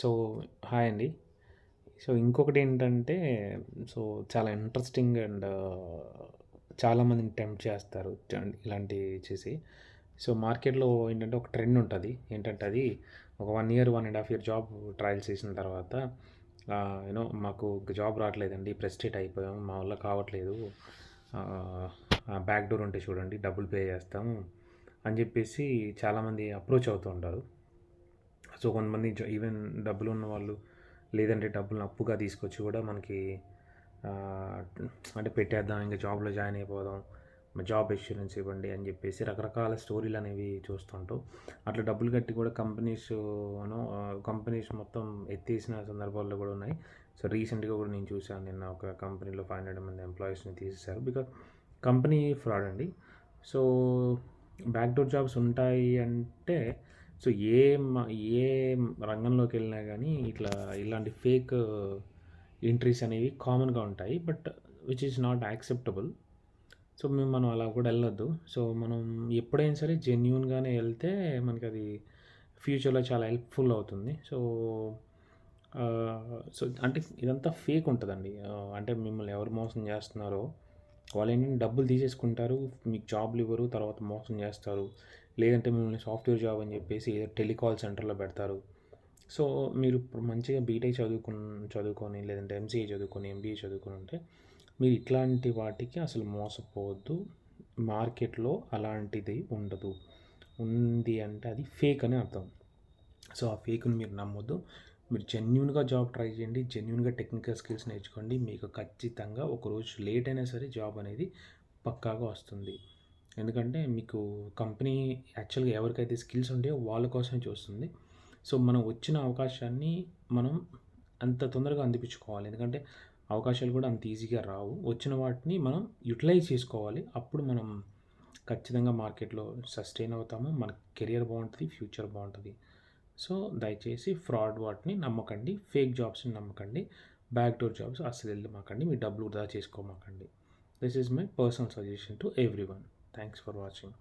So hi అండి. So ఇంకొకటేంటంటే, so చాలా ఇంట్రెస్టింగ్ అండ్ చాలామందిని టెంప్ట్ చేస్తారు. ఇలాంటివి చేసి. సో మార్కెట్‌లో ఏంటంటే ఒక ట్రెండ్ ఉంటది. ఏంటంటే అది ఒక 1 ఇయర్, 1 ½ ఇయర్ జాబ్ ట్రయల్స్ చేసిన తర్వాత మాకు జాబ్ రావట్లేదండి. ఫ్రస్ట్రేట్ అయిపోయాం. మా వల్ల కావట్లేదు. బ్యాక్ డోర్ ఉంటే చూడండి, డబ్బులు పే చేస్తాము అని చెప్పేసి చాలామంది అప్రోచ్ అవుతూ ఉంటారు. సో కొంతమంది ఈవెన్ డబ్బులున్న వాళ్ళు, లేదంటే డబ్బులను అప్పుగా తీసుకొచ్చి కూడా మనకి అంటే పెట్టేద్దాం, ఇంకా జాబ్లో జాయిన్ అయిపోదాం, జాబ్ ఎష్యూరెన్స్ ఇవ్వండి అని చెప్పేసి రకరకాల స్టోరీలు అనేవి చూస్తుంటాం. అట్లా డబ్బులు కట్టి కూడా కంపెనీస్ మొత్తం ఎత్తేసిన సందర్భాల్లో కూడా ఉన్నాయి. సో రీసెంట్గా కూడా నేను చూశాను, నిన్న ఒక కంపెనీలో 500 మంది ఎంప్లాయీస్ని తీసేశారు. బికాజ్ కంపెనీ ఫ్రాడ్ అండి. సో బ్యాక్‌డోర్ జాబ్స్ ఉంటాయి అంటే, సో ఏ రంగంలోకి వెళ్ళినా కానీ ఇలాంటి ఫేక్ ఎంట్రీస్ అనేవి కామన్‌గా ఉంటాయి. But which is not acceptable. So మనం అలా కూడా వెళ్ళొద్దు. సో మనం ఎప్పుడైనా సరే జెన్యూన్‌గానే వెళ్తే మనకది ఫ్యూచర్‌లో చాలా హెల్ప్‌ఫుల్ అవుతుంది. సో అంటే ఇదంతా ఫేక్ ఉంటదండి. అంటే మిమ్మల్ని ఎవరు మోసం చేస్తున్నారో వాళ్ళేంటంటే డబ్బులు తీసేసుకుంటారు. మీకు జాబ్‌లు ఇవ్వరు. తర్వాత మోసం చేస్తారు. లేదంటే మిమ్మల్ని సాఫ్ట్‌వేర్ జాబ్ అని చెప్పేసి ఏదో టెలికాల్ సెంటర్‌లో పెడతారు. సో మీరు ఇప్పుడు మంచిగా బీటెక్ చదువుకొని, లేదంటే ఎంసీఏ చదువుకొని, ఎంబీఏ చదువుకొని ఉంటే మీరు ఇట్లాంటి వాటికి అసలు మోసపోవద్దు. మార్కెట్‌లో అలాంటిది ఉండదు. ఉంది అంటే అది ఫేక్ అని అర్థం. సో ఆ ఫేక్‌ని మీరు నమ్మొద్దు. మీరు జెన్యూన్‌గా జాబ్ ట్రై చేయండి. జెన్యూన్‌గా టెక్నికల్ స్కిల్స్ నేర్చుకోండి. మీకు ఖచ్చితంగా ఒకరోజు లేట్ అయినా సరే జాబ్ అనేది పక్కాగా వస్తుంది. ఎందుకంటే మీకు కంపెనీ యాక్చువల్‌గా ఎవరికైతే స్కిల్స్ ఉంటాయో వాళ్ళ కోసమే చూస్తుంది. సో మనం వచ్చిన అవకాశాన్ని మనం అంత తొందరగా అందిపుచ్చుకోవాలి. ఎందుకంటే అవకాశాలు కూడా అంత ఈజీగా రావు. వచ్చిన వాటిని మనం యుటిలైజ్ చేసుకోవాలి. అప్పుడు మనం ఖచ్చితంగా మార్కెట్‌లో సస్టైన్ అవుతాము. మన కెరియర్ బావుంటది. ఫ్యూచర్ బావుంటది. సో దయచేసి ఫ్రాడ్ వాటిని నమ్మకండి. ఫేక్ జాబ్స్‌ని నమ్మకండి. బ్యాక్‌డోర్ జాబ్స్ అస్సలు వెళ్ళమాకండి. మీ డబ్బులు వృధా చేసుకోమాకండి. This is my personal suggestion to everyone. Thanks for watching.